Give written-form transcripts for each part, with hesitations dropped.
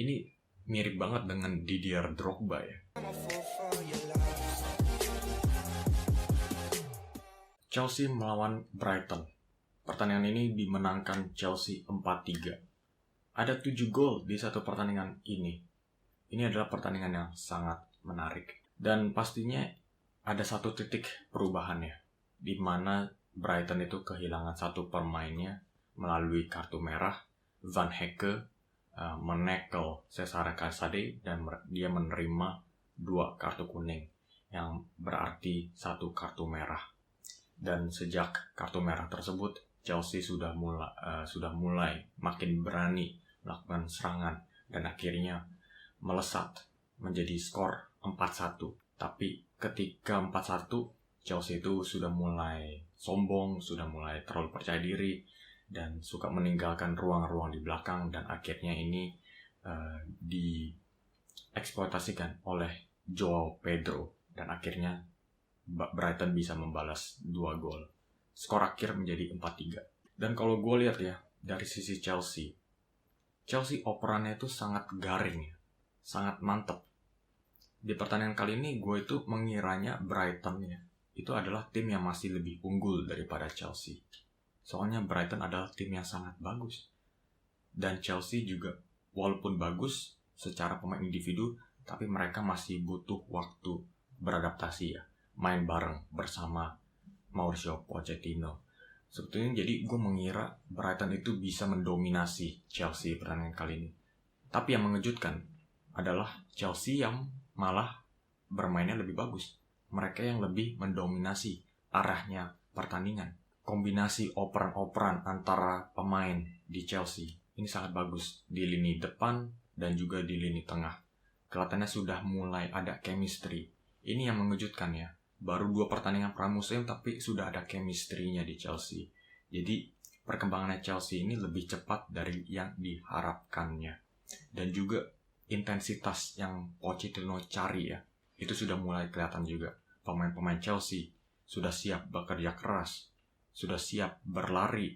Ini mirip banget dengan Didier Drogba ya. Chelsea melawan Brighton. Pertandingan ini dimenangkan Chelsea 4-3. Ada 7 gol di satu pertandingan ini. Ini adalah pertandingan yang sangat menarik. Dan pastinya ada satu titik perubahannya, di mana Brighton itu kehilangan satu pemainnya melalui kartu merah. Van Hecke menekel Cesare Calzade dan dia menerima 2 kartu kuning, yang berarti 1 kartu merah. Dan sejak kartu merah tersebut, Chelsea sudah mulai makin berani melakukan serangan dan akhirnya melesat menjadi skor 4-1. Tapi ketika 4-1, Chelsea itu sudah mulai sombong, sudah mulai terlalu percaya diri, dan suka meninggalkan ruang-ruang di belakang, dan akhirnya ini dieksploitasikan oleh Joao Pedro, dan akhirnya Brighton bisa membalas 2 gol. Skor akhir menjadi 4-3. Dan kalau gue lihat ya, dari sisi Chelsea operannya itu sangat garing, sangat mantap. Di pertandingan kali ini gue itu mengiranya Brighton ya, itu adalah tim yang masih lebih unggul daripada Chelsea. Soalnya Brighton adalah tim yang sangat bagus. Dan Chelsea juga walaupun bagus secara pemain individu, tapi mereka masih butuh waktu beradaptasi ya, main bareng bersama Mauricio Pochettino. Sebetulnya jadi gue mengira Brighton itu bisa mendominasi Chelsea pertandingan kali ini. Tapi yang mengejutkan adalah Chelsea yang malah bermainnya lebih bagus. Mereka yang lebih mendominasi arahnya pertandingan. Kombinasi operan-operan antara pemain di Chelsea ini sangat bagus di lini depan dan juga di lini tengah. Kelihatannya sudah mulai ada chemistry. Ini yang mengejutkan ya. Baru 2 pertandingan pramusim tapi sudah ada chemistry-nya di Chelsea. Jadi perkembangannya Chelsea ini lebih cepat dari yang diharapkannya. Dan juga intensitas yang Pochettino cari ya, itu sudah mulai kelihatan juga. Pemain-pemain Chelsea sudah siap bekerja keras, sudah siap berlari,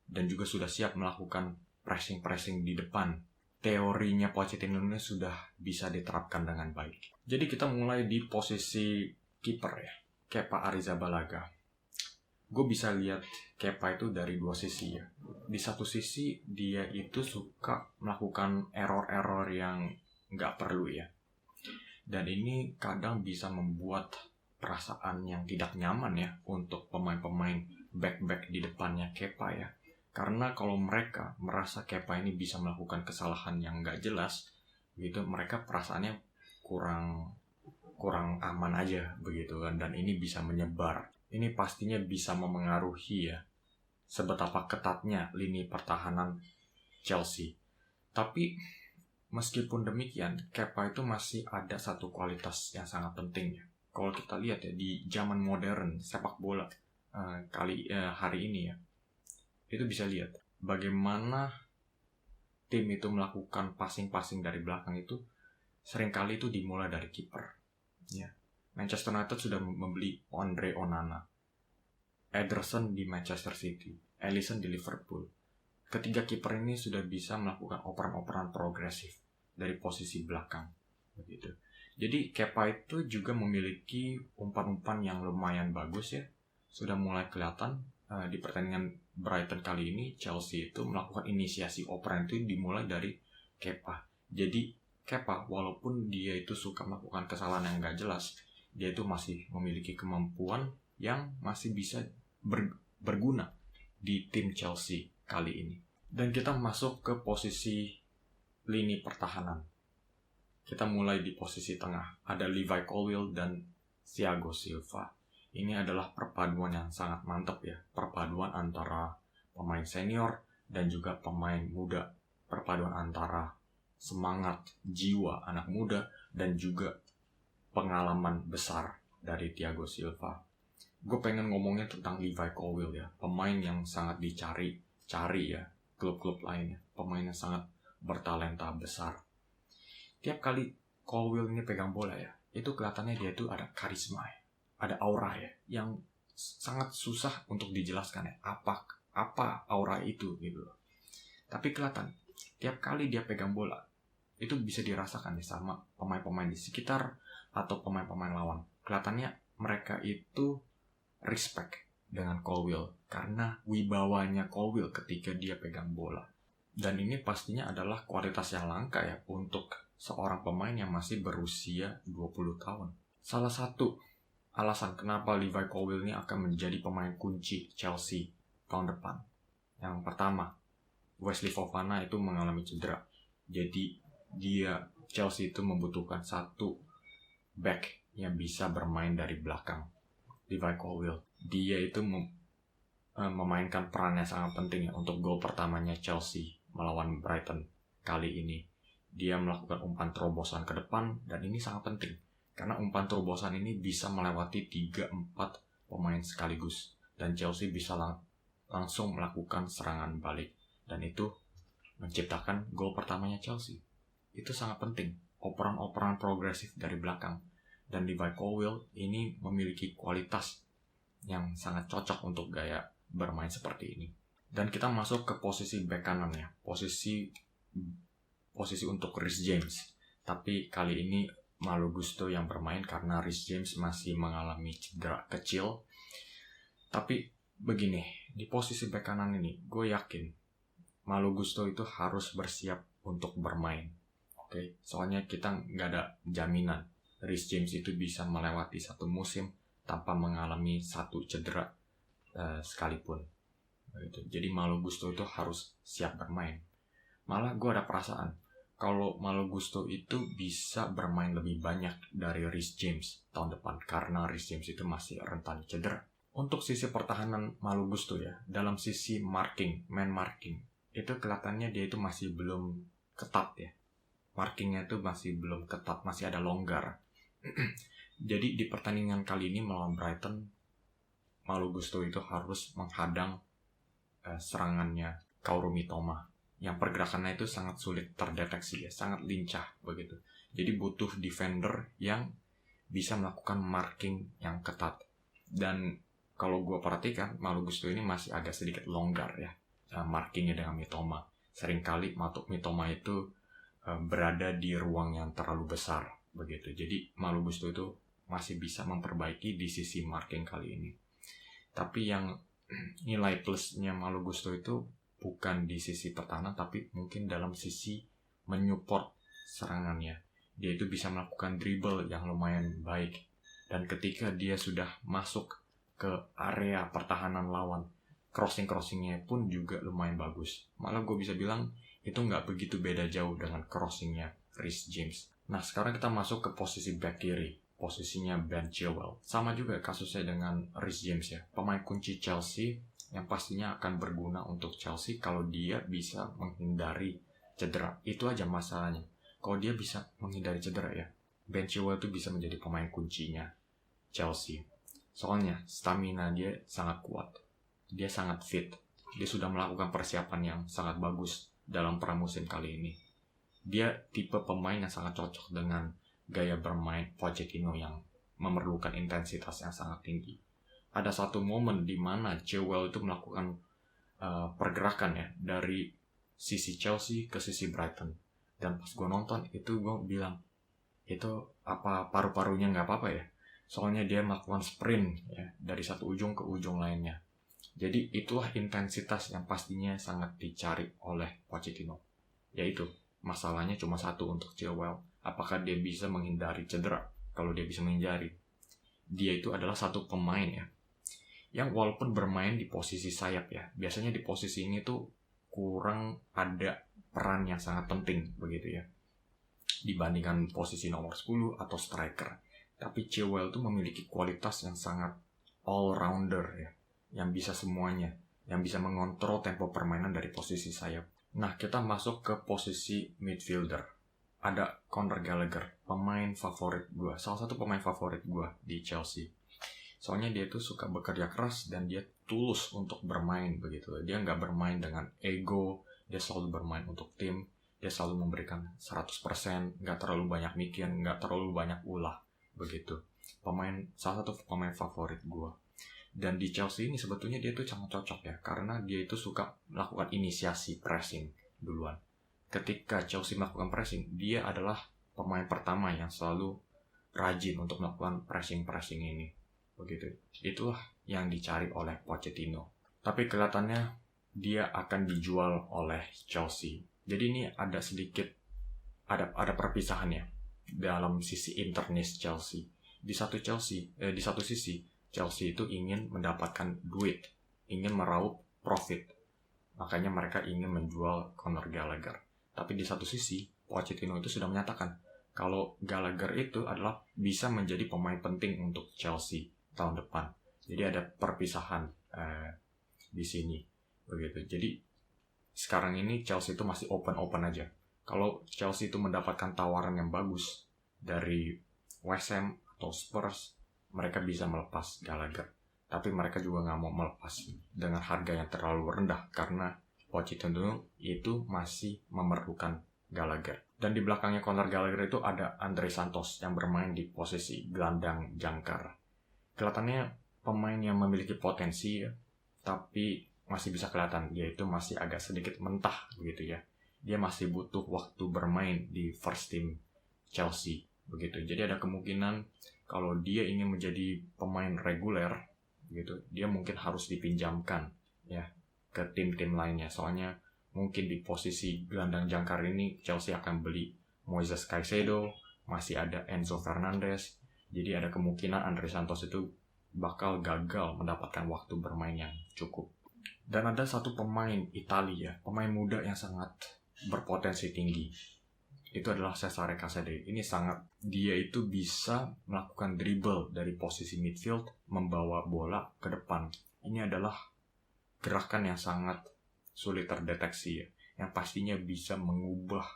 dan juga sudah siap melakukan pressing-pressing di depan. Teorinya Pochettino ini sudah bisa diterapkan dengan baik. Jadi kita mulai di posisi kiper ya, Kepa Arrizabalaga. Gue bisa lihat Kepa itu dari 2 sisi ya. Di satu sisi dia itu suka melakukan error-error yang nggak perlu ya. Dan ini kadang bisa membuat perasaan yang tidak nyaman ya untuk pemain-pemain back-back di depannya Kepa ya. Karena kalau mereka merasa Kepa ini bisa melakukan kesalahan yang nggak jelas, gitu, mereka perasaannya kurang aman aja begitu kan, dan ini bisa menyebar. Ini pastinya bisa memengaruhi ya sebetapa ketatnya lini pertahanan Chelsea. Tapi meskipun demikian, Kepa itu masih ada satu kualitas yang sangat penting ya. Kalau kita lihat ya di zaman modern sepak bola hari ini ya, itu bisa lihat bagaimana tim itu melakukan passing-passing dari belakang itu seringkali itu dimulai dari kiper. Ya. Manchester United sudah membeli Andre Onana, Ederson di Manchester City, Alisson di Liverpool. Ketiga kiper ini sudah bisa melakukan operan-operan progresif dari posisi belakang, begitu. Jadi Kepa itu juga memiliki umpan-umpan yang lumayan bagus ya. Sudah mulai kelihatan di pertandingan Brighton kali ini, Chelsea itu melakukan inisiasi operan itu dimulai dari Kepa. Jadi Kepa walaupun dia itu suka melakukan kesalahan yang gak jelas, dia itu masih memiliki kemampuan yang masih bisa berguna di tim Chelsea kali ini. Dan kita masuk ke posisi lini pertahanan. Kita mulai di posisi tengah. Ada Levi Colwill dan Thiago Silva. Ini adalah perpaduan yang sangat mantap ya. Perpaduan antara pemain senior dan juga pemain muda. Perpaduan antara semangat, jiwa anak muda, dan juga pengalaman besar dari Thiago Silva. Gue pengen ngomongnya tentang Levi Colwill ya. Pemain yang sangat dicari ya klub-klub lainnya. Pemain yang sangat bertalenta besar. Tiap kali Colwill ini pegang bola ya, itu kelihatannya dia itu ada karisma ya, ada aura ya, yang sangat susah untuk dijelaskan ya. Apa aura itu gitu. Tapi kelihatan tiap kali dia pegang bola, itu bisa dirasakan ya sama pemain-pemain di sekitar atau pemain-pemain lawan. Kelihatannya mereka itu respect dengan Colwill karena wibawanya Colwill ketika dia pegang bola. Dan ini pastinya adalah kualitas yang langka ya untuk seorang pemain yang masih berusia 20 tahun. Salah satu alasan kenapa Levi Colwill ini akan menjadi pemain kunci Chelsea tahun depan. Yang pertama, Wesley Fofana itu mengalami cedera. Jadi Chelsea itu membutuhkan satu back yang bisa bermain dari belakang. Levi Colwill, dia itu memainkan peran yang sangat penting ya untuk gol pertamanya Chelsea melawan Brighton kali ini. Dia melakukan umpan terobosan ke depan dan ini sangat penting karena umpan terobosan ini bisa melewati 3-4 pemain sekaligus dan Chelsea bisa langsung melakukan serangan balik dan itu menciptakan gol pertamanya Chelsea. Itu sangat penting, operan-operan progresif dari belakang. Dan Levi Colwill ini memiliki kualitas yang sangat cocok untuk gaya bermain seperti ini. Dan kita masuk ke posisi bek kanan ya, posisi untuk Reece James. Tapi kali ini Malo Gusto yang bermain karena Reece James masih mengalami cedera kecil. Tapi begini, di posisi bek kanan ini, gue yakin Malo Gusto itu harus bersiap untuk bermain. Oke, soalnya kita nggak ada jaminan Reece James itu bisa melewati satu musim tanpa mengalami satu cedera sekalipun. Jadi Malo Gusto itu harus siap bermain. Malah gue ada perasaan kalau Malo Gusto itu bisa bermain lebih banyak dari Reece James tahun depan karena Reece James itu masih rentan cedera. Untuk sisi pertahanan Malo Gusto ya, dalam sisi man marking, itu kelihatannya dia itu masih belum ketat ya. Markingnya itu masih belum ketat, masih ada longgar. Jadi di pertandingan kali ini melawan Brighton, Malo Gusto itu harus menghadang serangannya Kaoru Mitoma yang pergerakannya itu sangat sulit terdeteksi ya, sangat lincah begitu. Jadi butuh defender yang bisa melakukan marking yang ketat. Dan kalau gue perhatikan, Malo Gusto ini masih agak sedikit longgar ya markingnya dengan Mitoma. Seringkali Mitoma itu berada di ruang yang terlalu besar begitu. Jadi Malo Gusto itu masih bisa memperbaiki di sisi marking kali ini. Tapi yang nilai plusnya Malo Gusto itu bukan di sisi pertahanan, tapi mungkin dalam sisi menyupport serangannya. Dia itu bisa melakukan dribble yang lumayan baik. Dan ketika dia sudah masuk ke area pertahanan lawan, crossing-crossingnya pun juga lumayan bagus. Malah gue bisa bilang itu nggak begitu beda jauh dengan crossingnya Reece James. Nah, sekarang kita masuk ke posisi back kiri. Posisinya Ben Chilwell. Sama juga kasusnya dengan Reece James ya. Pemain kunci Chelsea yang pastinya akan berguna untuk Chelsea kalau dia bisa menghindari cedera. Itu aja masalahnya. Kalau dia bisa menghindari cedera ya, Ben Chilwell itu bisa menjadi pemain kuncinya Chelsea. Soalnya stamina dia sangat kuat. Dia sangat fit. Dia sudah melakukan persiapan yang sangat bagus dalam pramusim kali ini. Dia tipe pemain yang sangat cocok dengan gaya bermain Pochettino yang memerlukan intensitas yang sangat tinggi. Ada satu momen di mana Chilwell itu melakukan pergerakan ya dari sisi Chelsea ke sisi Brighton. Dan pas gue nonton itu gue bilang, itu apa paru-parunya nggak apa-apa ya? Soalnya dia melakukan sprint ya dari satu ujung ke ujung lainnya. Jadi itulah intensitas yang pastinya sangat dicari oleh Pochettino. Yaitu masalahnya cuma satu untuk Chilwell. Apakah dia bisa menghindari cedera? Kalau dia bisa menghindari, dia itu adalah satu pemain ya yang walaupun bermain di posisi sayap ya, biasanya di posisi ini tuh kurang ada peran yang sangat penting begitu ya dibandingkan posisi nomor 10 atau striker. Tapi Chilwell tuh memiliki kualitas yang sangat all-rounder ya, yang bisa semuanya, yang bisa mengontrol tempo permainan dari posisi sayap. Nah, kita masuk ke posisi midfielder. Ada Conor Gallagher, pemain favorit gue, salah satu pemain favorit gue di Chelsea. Soalnya dia tuh suka bekerja keras dan dia tulus untuk bermain begitu. Dia nggak bermain dengan ego, dia selalu bermain untuk tim, dia selalu memberikan 100%, nggak terlalu banyak mikir, nggak terlalu banyak ulah begitu. Salah satu pemain favorit gue. Dan di Chelsea ini sebetulnya dia tuh sangat cocok ya, karena dia itu suka melakukan inisiasi pressing duluan. ketika Chelsea melakukan pressing, dia adalah pemain pertama yang selalu rajin untuk melakukan pressing ini. Begitu. Itulah yang dicari oleh Pochettino. Tapi kelihatannya dia akan dijual oleh Chelsea. Jadi ini ada sedikit ada perpisahannya dalam sisi internis Chelsea. Di satu sisi Chelsea itu ingin mendapatkan duit, ingin meraup profit. Makanya mereka ingin menjual Conor Gallagher. Tapi di satu sisi Pochettino itu sudah menyatakan kalau Gallagher itu adalah bisa menjadi pemain penting untuk Chelsea tahun depan. Jadi ada perpisahan di sini, begitu. Jadi sekarang ini Chelsea itu masih open aja. Kalau Chelsea itu mendapatkan tawaran yang bagus dari West Ham atau Spurs, mereka bisa melepas Gallagher. Tapi mereka juga nggak mau melepas dengan harga yang terlalu rendah karena Pochettino itu masih memerlukan Gallagher. Dan di belakangnya Conor Gallagher itu ada Andre Santos yang bermain di posisi gelandang jangkar. Kelihatannya pemain yang memiliki potensi ya, tapi masih bisa kelihatan dia itu masih agak sedikit mentah begitu ya. Dia masih butuh waktu bermain di first team Chelsea begitu. Jadi ada kemungkinan kalau dia ingin menjadi pemain reguler gitu, dia mungkin harus dipinjamkan ya ke tim-tim lainnya. Soalnya mungkin di posisi gelandang jangkar ini Chelsea akan beli Moises Caicedo, masih ada Enzo Fernandez. Jadi ada kemungkinan Andre Santos itu bakal gagal mendapatkan waktu bermain yang cukup. Dan ada satu pemain Italia, pemain muda yang sangat berpotensi tinggi. Itu adalah Cesare Casadei. Dia itu bisa melakukan dribble dari posisi midfield, membawa bola ke depan. Ini adalah gerakan yang sangat sulit terdeteksi ya, yang pastinya bisa mengubah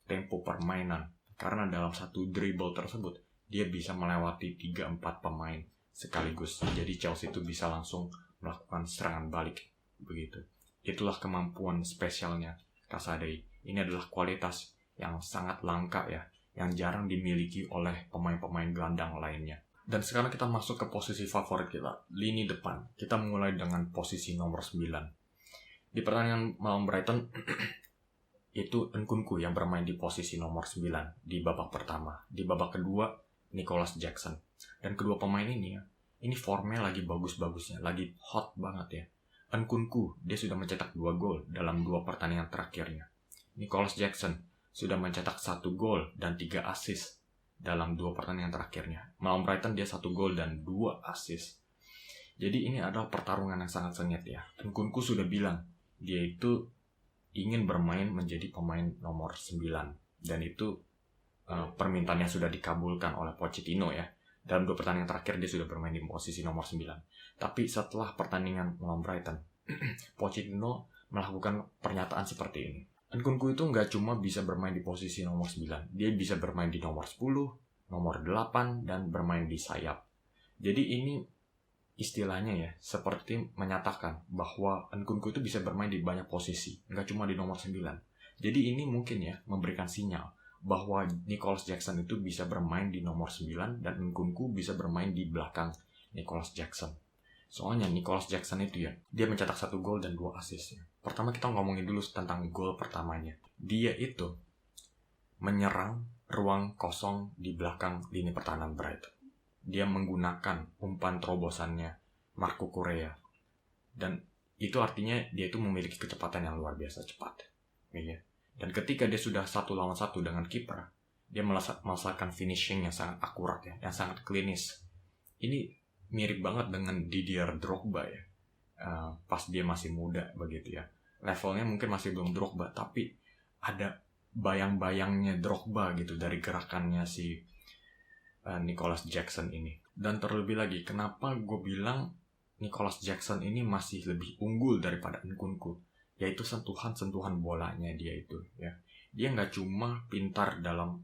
tempo permainan. Karena dalam satu dribble tersebut, dia bisa melewati 3-4 pemain sekaligus. Jadi Chelsea itu bisa langsung melakukan serangan balik. Begitu. Itulah kemampuan spesialnya Casadei. Ini adalah kualitas yang sangat langka ya, yang jarang dimiliki oleh pemain-pemain gelandang lainnya. Dan sekarang kita masuk ke posisi favorit kita, lini depan. Kita mulai dengan posisi nomor 9. Di pertandingan melawan Brighton, itu Nkunku yang bermain di posisi nomor 9 di babak pertama. Di babak kedua, Nicholas Jackson. Dan kedua pemain ini ya, ini formnya lagi bagus-bagusnya, lagi hot banget ya. Nkunku, dia sudah mencetak 2 gol dalam 2 pertandingan terakhirnya. Nicholas Jackson sudah mencetak 1 gol dan 3 assist dalam 2 pertandingan terakhirnya. Melawan Brighton dia 1 gol dan 2 assist. Jadi ini adalah pertarungan yang sangat sengit ya. Nkunku sudah bilang dia itu ingin bermain menjadi pemain nomor 9. Dan itu permintaannya sudah dikabulkan oleh Pochettino ya. Dalam 2 pertandingan terakhir dia sudah bermain di posisi nomor 9. Tapi setelah pertandingan melawan Brighton, Pochettino melakukan pernyataan seperti ini. Nkunku itu nggak cuma bisa bermain di posisi nomor 9, dia bisa bermain di nomor 10, nomor 8, dan bermain di sayap. Jadi ini istilahnya ya, seperti menyatakan bahwa Nkunku itu bisa bermain di banyak posisi, nggak cuma di nomor 9. Jadi ini mungkin ya, memberikan sinyal bahwa Nicholas Jackson itu bisa bermain di nomor 9 dan Nkunku bisa bermain di belakang Nicholas Jackson. Soalnya Nicholas Jackson itu ya, dia mencetak 1 gol dan 2 assist ya. Pertama kita ngomongin dulu tentang gol pertamanya. Dia itu menyerang ruang kosong di belakang lini pertahanan Brighton. Dia menggunakan umpan terobosannya Marco Correa. Dan itu artinya dia itu memiliki kecepatan yang luar biasa cepat. Ya. Dan ketika dia sudah 1 lawan 1 dengan kiper, dia melaksanakan finishing yang sangat akurat ya, yang sangat klinis. Ini mirip banget dengan Didier Drogba ya. Pas dia masih muda begitu ya. Levelnya mungkin masih belum Drogba, tapi ada bayang-bayangnya Drogba gitu dari gerakannya si Nicholas Jackson ini. Dan terlebih lagi, kenapa gue bilang Nicholas Jackson ini masih lebih unggul daripada Nkunku? Yaitu sentuhan-sentuhan bolanya dia itu ya. Dia nggak cuma pintar dalam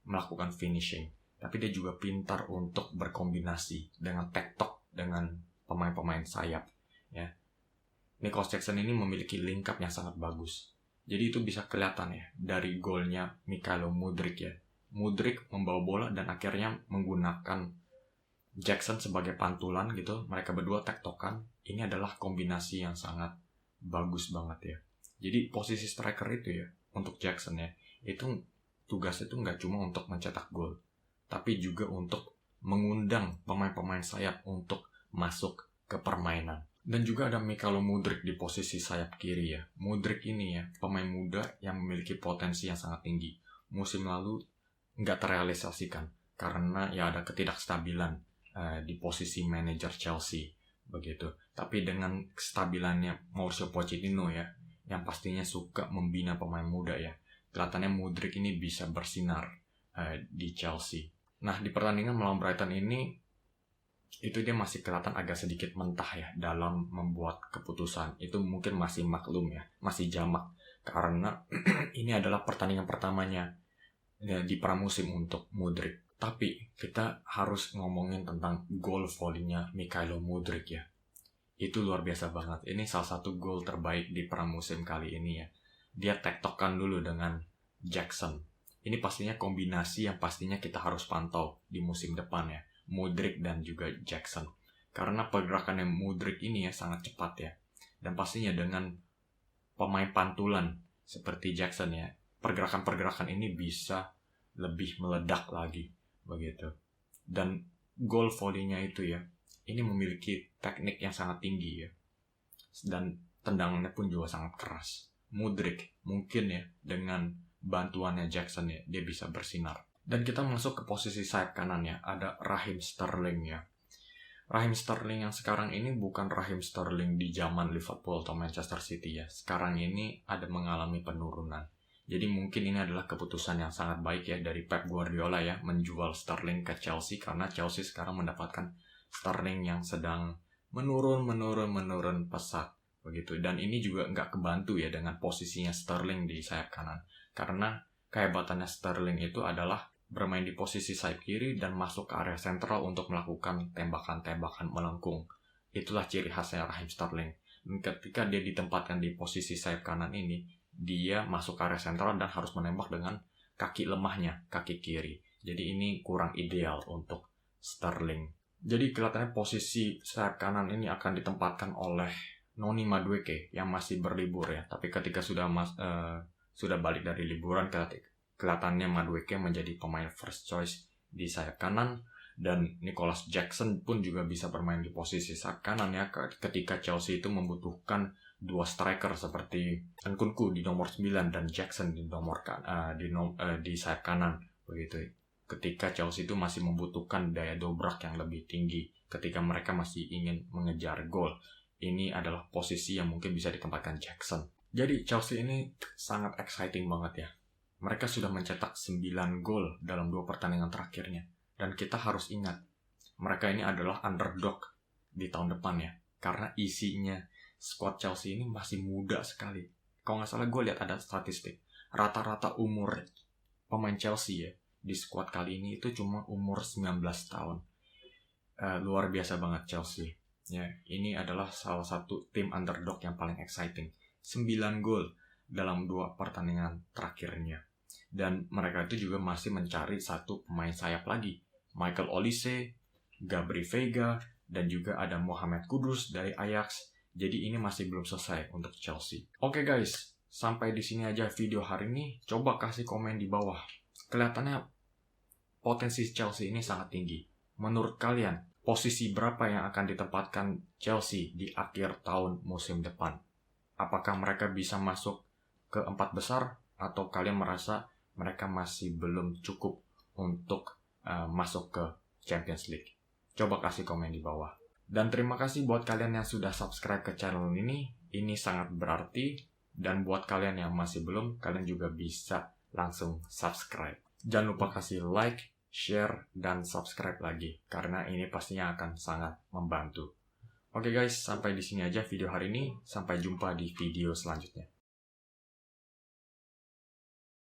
melakukan finishing, tapi dia juga pintar untuk berkombinasi dengan tektok dengan pemain-pemain sayap ya. Nicholas Jackson ini memiliki link up yang sangat bagus. Jadi itu bisa kelihatan ya dari golnya Mykhailo Mudryk ya. Mudryk membawa bola dan akhirnya menggunakan Jackson sebagai pantulan gitu. Mereka berdua tektokan. Ini adalah kombinasi yang sangat bagus banget ya. Jadi posisi striker itu ya, untuk Jackson ya, itu tugasnya itu nggak cuma untuk mencetak gol, tapi juga untuk mengundang pemain-pemain sayap untuk masuk ke permainan. Dan juga ada Mykhailo Mudryk di posisi sayap kiri ya. Mudryk ini ya, pemain muda yang memiliki potensi yang sangat tinggi. Musim lalu nggak terrealisasikan karena ya ada ketidakstabilan di posisi manajer Chelsea begitu. Tapi dengan kestabilannya Mauricio Pochettino ya, yang pastinya suka membina pemain muda ya, kelihatannya Mudryk ini bisa bersinar di Chelsea. Nah, di pertandingan melawan Brighton ini itu dia masih kelihatan agak sedikit mentah ya dalam membuat keputusan. Itu mungkin masih maklum ya, masih jamak karena ini adalah pertandingan pertamanya ya, di pramusim untuk Mudryk. Tapi kita harus ngomongin tentang gol volley-nya Mykhailo Mudryk ya. Itu luar biasa banget. Ini salah satu gol terbaik di pramusim kali ini ya. Dia tektokan dulu dengan Jackson. Ini pastinya kombinasi yang pastinya kita harus pantau di musim depan ya. Mudryk dan juga Jackson. Karena pergerakannya Mudryk ini ya sangat cepat ya. Dan pastinya dengan pemain pantulan seperti Jackson ya, pergerakan-pergerakan ini bisa lebih meledak lagi begitu. Dan gol volley-nya itu ya, ini memiliki teknik yang sangat tinggi ya. Dan tendangannya pun juga sangat keras. Mudryk mungkin ya dengan bantuannya Jackson ya, dia bisa bersinar. Dan kita masuk ke posisi sayap kanan ya, ada Raheem Sterling ya. Raheem Sterling yang sekarang ini bukan Raheem Sterling di zaman Liverpool atau Manchester City ya. Sekarang ini ada mengalami penurunan. Jadi mungkin ini adalah keputusan yang sangat baik ya dari Pep Guardiola ya, menjual Sterling ke Chelsea karena Chelsea sekarang mendapatkan Sterling yang sedang menurun pesat begitu. Dan ini juga nggak kebantu ya dengan posisinya Sterling di sayap kanan. Karena kehebatannya Sterling itu adalah bermain di posisi sayap kiri dan masuk ke area sentral untuk melakukan tembakan-tembakan melengkung. Itulah ciri khasnya Raheem Sterling. Dan ketika dia ditempatkan di posisi sayap kanan ini, dia masuk ke area sentral dan harus menembak dengan kaki lemahnya, kaki kiri. Jadi ini kurang ideal untuk Sterling. Jadi kelihatannya posisi sayap kanan ini akan ditempatkan oleh Noni Madueke yang masih berlibur ya. Tapi ketika sudah balik dari liburan, kelihatannya Madueke menjadi pemain first choice di sayap kanan. Dan Nicholas Jackson pun juga bisa bermain di posisi sayap kanan ya, ketika Chelsea itu membutuhkan dua striker seperti Nkunku di nomor 9 dan Jackson di di sayap kanan begitu. Ketika Chelsea itu masih membutuhkan daya dobrak yang lebih tinggi, ketika mereka masih ingin mengejar gol, ini adalah posisi yang mungkin bisa ditempatkan Jackson. Jadi Chelsea ini sangat exciting banget ya. Mereka sudah mencetak 9 gol dalam 2 pertandingan terakhirnya. Dan kita harus ingat, mereka ini adalah underdog di tahun depan ya. Karena isinya squad Chelsea ini masih muda sekali. Kalau nggak salah gue lihat ada statistik. Rata-rata umur pemain Chelsea ya, di squad kali ini itu cuma umur 19 tahun. Luar biasa banget Chelsea. Ya, ini adalah salah satu tim underdog yang paling exciting. 9 gol dalam 2 pertandingan terakhirnya. Dan mereka itu juga masih mencari satu pemain sayap lagi. Michael Olise, Gabri Veiga, dan juga ada Mohamed Kudus dari Ajax. Jadi ini masih belum selesai untuk Chelsea. Oke guys, sampai di sini aja video hari ini. Coba kasih komen di bawah. Kelihatannya potensi Chelsea ini sangat tinggi. Menurut kalian, posisi berapa yang akan ditempatkan Chelsea di akhir tahun musim depan? Apakah mereka bisa masuk ke 4 besar? Atau kalian merasa mereka masih belum cukup untuk masuk ke Champions League? Coba kasih komen di bawah. Dan terima kasih buat kalian yang sudah subscribe ke channel ini. Ini sangat berarti. Dan buat kalian yang masih belum, kalian juga bisa langsung subscribe. Jangan lupa kasih like, share, dan subscribe lagi. Karena ini pastinya akan sangat membantu. Oke guys, sampai di sini aja video hari ini. Sampai jumpa di video selanjutnya.